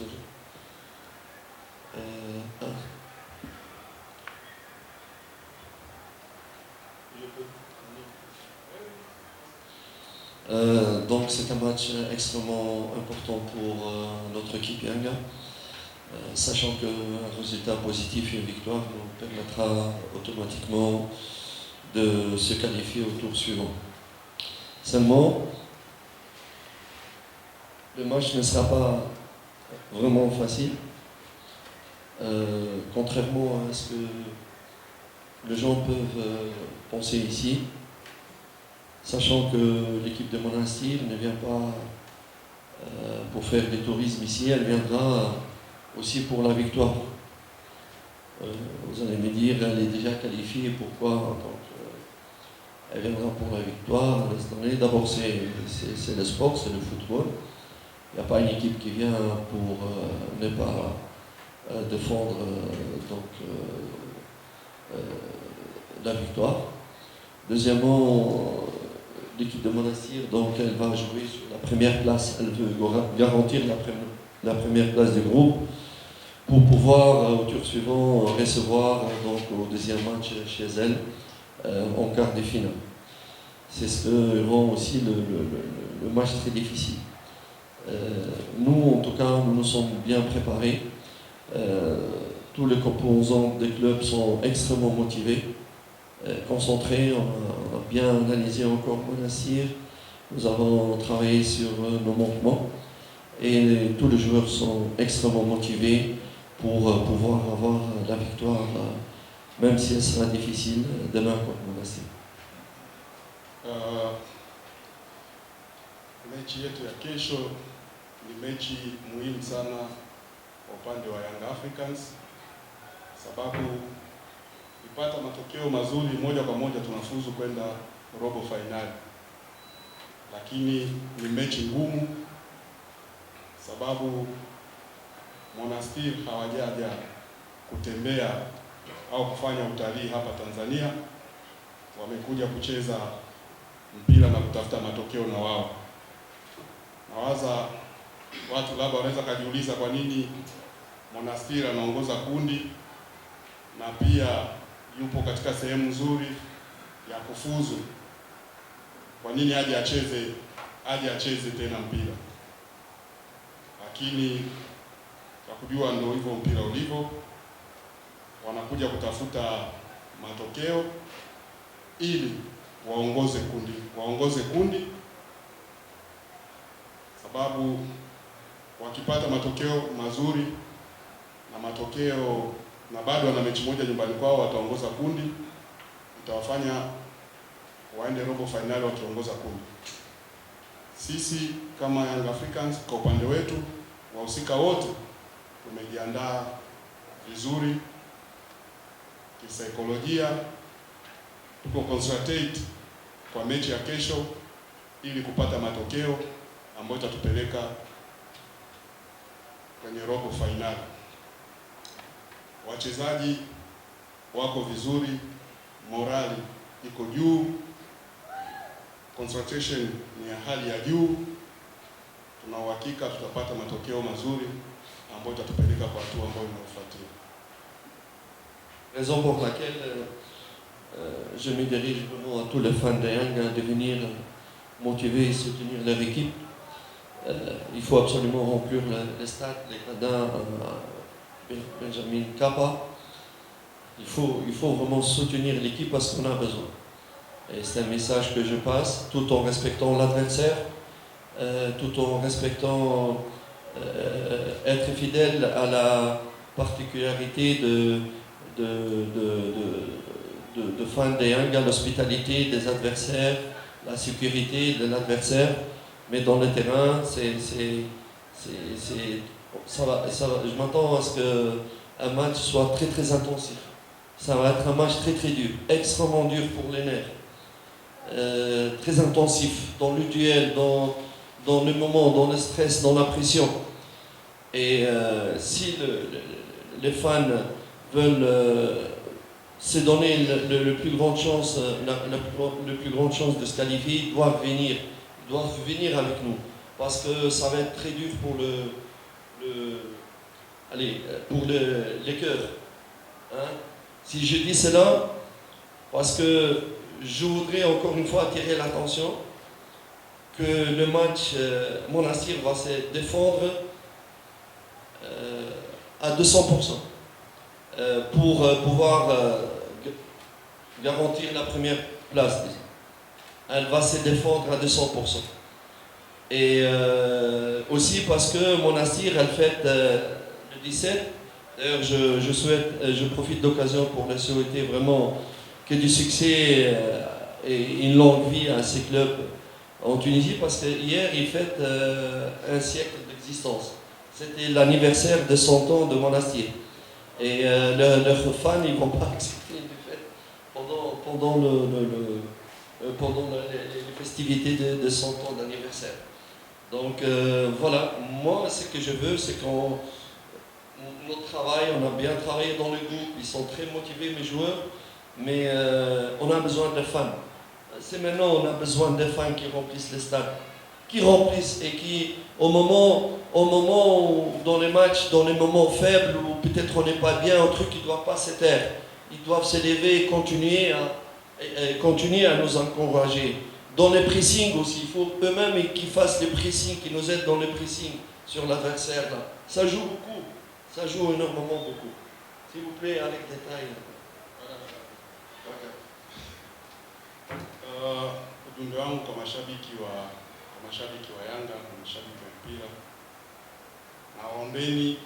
désolé. Donc c'est un match extrêmement important pour notre équipe Yanga, sachant qu'un résultat positif et une victoire nous permettra automatiquement de se qualifier au tour suivant. Seulement, le match ne sera pas vraiment facile, contrairement à ce que les gens peuvent penser ici, sachant que l'équipe de Monastir ne vient pas pour faire du tourisme ici, elle viendra aussi pour la victoire. Vous allez me dire, elle est déjà qualifiée, pourquoi? Donc, elle viendra pour la victoire. D'abord, c'est le sport, c'est le football. Il n'y a pas une équipe qui vient pour ne pas défendre la victoire. Deuxièmement, l'équipe de Monastir, donc elle va jouer sur la première place, elle veut garantir la première place du groupe pour pouvoir au tour suivant recevoir donc au deuxième match chez elle en quart de finale. C'est ce que rend aussi le match très difficile. Nous, en tout cas, nous nous sommes bien préparés. Tous les composants des clubs sont extrêmement motivés, concentrés. On a bien analysé encore Monastir. Nous avons travaillé sur nos manquements et tous les joueurs sont extrêmement motivés pour pouvoir avoir la victoire, même si elle sera difficile demain contre Monastir. Mechi yetu ya kesho ni mechi muhimu sana kwa upande wa Young Africans, sababu ipata matokeo mazuri moja kwa moja tunafuzu kwenda robo finali, lakini ni mechi ngumu sababu Monastir hawajaja kutembea au kufanya utalii hapa Tanzania, wamekuja kucheza mpira na kutafuta matokeo na wao. Nawaza watu labda wanaweza kujiuliza kwa nini Monastir anaongoza kundi na pia yupo katika sehemu nzuri ya kufuzu. Kwa nini aje acheze tena mpira? Lakini kwa kujua ndio hivyo mpira ulivyo, wanakuja kutafuta matokeo ili waongoze kundi, sababu wakipata matokeo mazuri na bado wana mechi moja nyumbani kwao, wataongoza kundi, itawafanya waende robo finali wakiongoza kundi. Sisi kama Young Africans kwa upande wetu, wahusika wote tumejiandaa vizuri kisaikolojia, tuko concentrate kwa mechi ya kesho ili kupata matokeo ambayo itatupeleka kwenye robo finali. Wachezaji wako vizuri, morali iko juu, concentration ni ya hali ya juu. Tuna uhakika tutapata matokeo mazuri ambayo itatupeleka kwa hatua ambayo inayofuatia. Raison pour laquelle je me dirige vraiment à tous les fans de Yanga de venir motiver et soutenir leur équipe. Il faut absolument remplir le stade, les gradins Benjamin Kappa. Il faut vraiment soutenir l'équipe parce qu'on a besoin. Et c'est un message que je passe, tout en respectant l'adversaire, tout en respectant, être fidèle à la particularité de fans de Yanga, l'hospitalité des adversaires, la sécurité de l'adversaire. Mais dans le terrain, je m'attends à ce qu'un match soit très très intensif. Ça va être un match très très dur, extrêmement dur pour les nerfs, très intensif dans le duel, dans le moment, dans le stress, dans la pression. Et si les fans veulent se donner la plus grande chance de se qualifier, ils doivent venir avec nous, parce que ça va être très dur pour les cœurs. Hein? Si je dis cela, parce que je voudrais encore une fois attirer l'attention que le match Monastir va se défendre à 200% pour pouvoir garantir la première place. Elle va se défendre à 200%. Et aussi parce que Monastir, elle fête le 17. D'ailleurs, je profite de l'occasion pour leur souhaiter vraiment que du succès et une longue vie à ces clubs en Tunisie, parce que hier, ils fêtent un siècle d'existence. C'était l'anniversaire de 100 ans de Monastir. Et leurs fans, ils ne vont pas accepter une fête pendant les festivités de 100 ans d'anniversaire. Donc voilà, moi, ce que je veux, c'est qu'on notre travail, on a bien travaillé dans le groupe, ils sont très motivés, mes joueurs, mais on a besoin de fans. C'est maintenant, on a besoin de fans qui remplissent les stades, qui remplissent et qui, au moment où, dans les matchs, dans les moments faibles, où peut-être on n'est pas bien, un truc qui ne doit pas se taire, ils doivent s'élever et continuer à nous encourager. Dans les pressings aussi, il faut eux-mêmes qu'ils fassent les pressings, qu'ils nous aident dans les pressings sur l'adversaire. Ça joue beaucoup, ça joue énormément beaucoup. S'il vous plaît, avec détail. Ujumbe wangu kwa mashabiki wa Yanga na mashabiki wa mpira, naombeni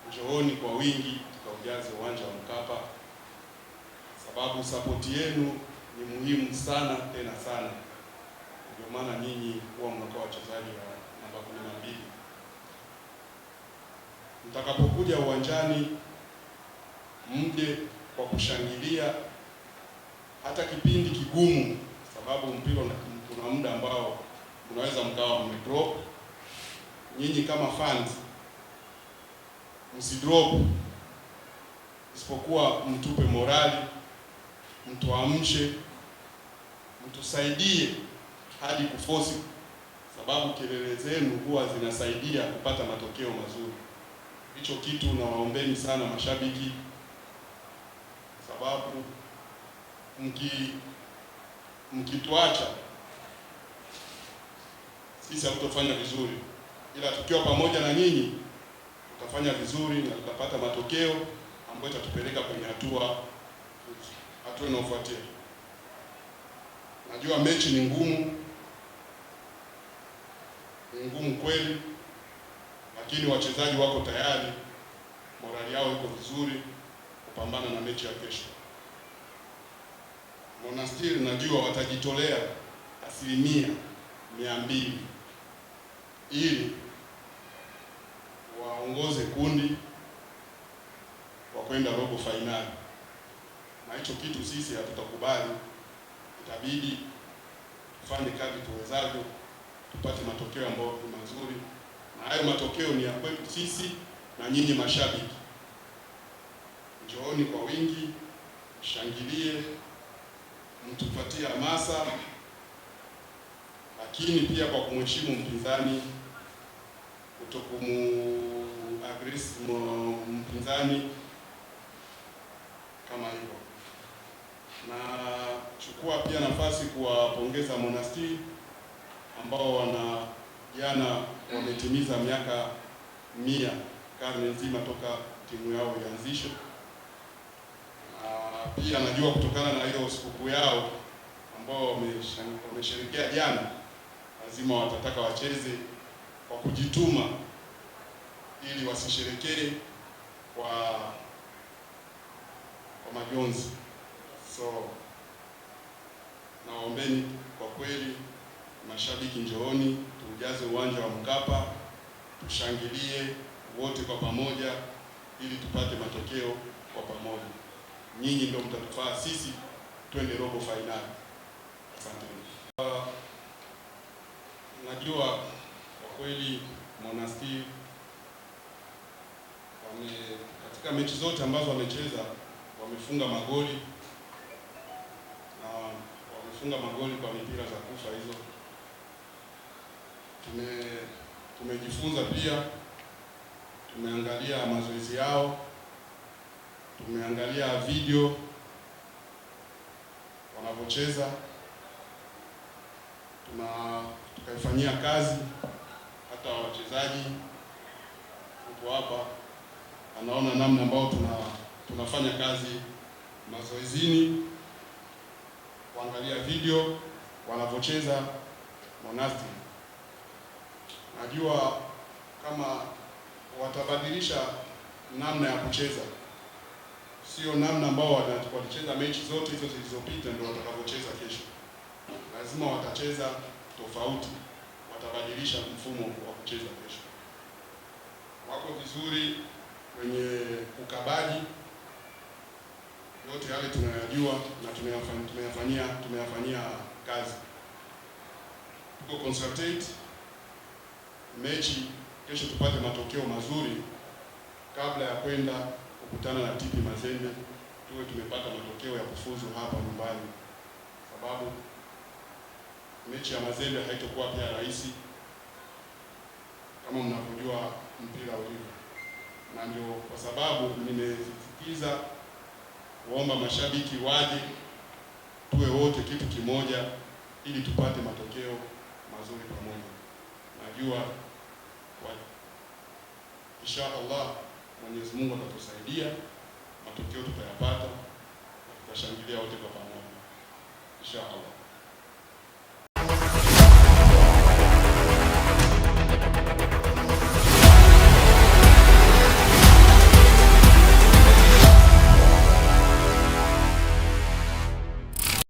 njooni kwa wingi tukaujaze uwanja wa Mkapa, sababu sapoti yenu ni muhimu sana, tena sana. Ndio maana nyinyi huwa mnakuwa wachezaji wa namba 12. Mtakapokuja uwanjani, mje kwa kushangilia hata kipindi kigumu, sababu mpira kuna muda ambao unaweza mkawa mmedrop. Nyinyi kama fans msidrop, isipokuwa mtupe morali, mtuamshe, mtusaidie hadi kufosi, sababu kelele zenu huwa zinasaidia kupata matokeo mazuri. Hicho kitu nawaombeni sana mashabiki, sababu mkituacha sisi hatutafanya vizuri, ila tukiwa pamoja na nyinyi tutafanya vizuri na tutapata matokeo ambayo itatupeleka kwenye hatua inayofuatia. Najua mechi ni ngumu kweli, lakini wachezaji wako tayari, morali yao iko vizuri kupambana na mechi ya kesho. Monastir najua watajitolea 200% ili waongoze kundi wa kwenda robo fainali, na hicho kitu sisi hatutakubali. Itabidi tufanye kazi tuwezavyo tupate matokeo ambayo ni mazuri, na hayo matokeo ni ya kwetu sisi na nyinyi mashabiki. Njooni kwa wingi, mshangilie, mtupatie hamasa, lakini pia kwa kumheshimu mpinzani, kutokumu-aggress mpinzani kama hivyo. Na chukua pia nafasi kuwapongeza Monastir ambao jana wametimiza miaka 100, karne nzima toka timu yao ianzishwe. Pia najua kutokana na hiyo sikukuu yao ambao wamesherehekea jana, lazima watataka wacheze kwa kujituma ili wasisherekee kwa majonzi. So naombeni kwa kweli mashabiki, njooni tujaze uwanja wa Mkapa, tushangilie wote kwa pamoja ili tupate matokeo kwa pamoja. Nyinyi ndio mtatufaa sisi twende robo fainali. Asante. Najua kwa kweli Monastir katika mechi zote ambazo wamecheza wamefunga magoli, na wamefunga magoli kwa mipira za kufa hizo. Tumejifunza pia tumeangalia mazoezi yao, tumeangalia video wanavyocheza, tukaifanyia kazi. Hata wachezaji upo hapa anaona namna ambao tunafanya kazi mazoezini, kuangalia video wanavyocheza Monastir. Najua kama watabadilisha namna ya kucheza, sio namna ambao walicheza mechi zote hizo zilizopita ndio watakavyocheza kesho. Lazima watacheza tofauti, watabadilisha mfumo wa kucheza kesho. Wako vizuri kwenye ukabaji, yote yale tunayajua na tumeyafanyia kazi. Tuko concentrate mechi kesho tupate matokeo mazuri kabla ya kwenda kukutana na TP Mazembe, tuwe tumepata matokeo ya kufuzu hapa nyumbani, sababu mechi ya Mazembe haitakuwa pia rahisi kama mnavyojua mpira ulivyo, na ndio kwa sababu nimesisitiza kuomba mashabiki waje tuwe wote kitu kimoja ili tupate matokeo mazuri pamoja. Najua insha Allah Mwenyezi Mungu atatusaidia, matokeo tutayapata na tutashangilia wote kwa pamoja insha Allah.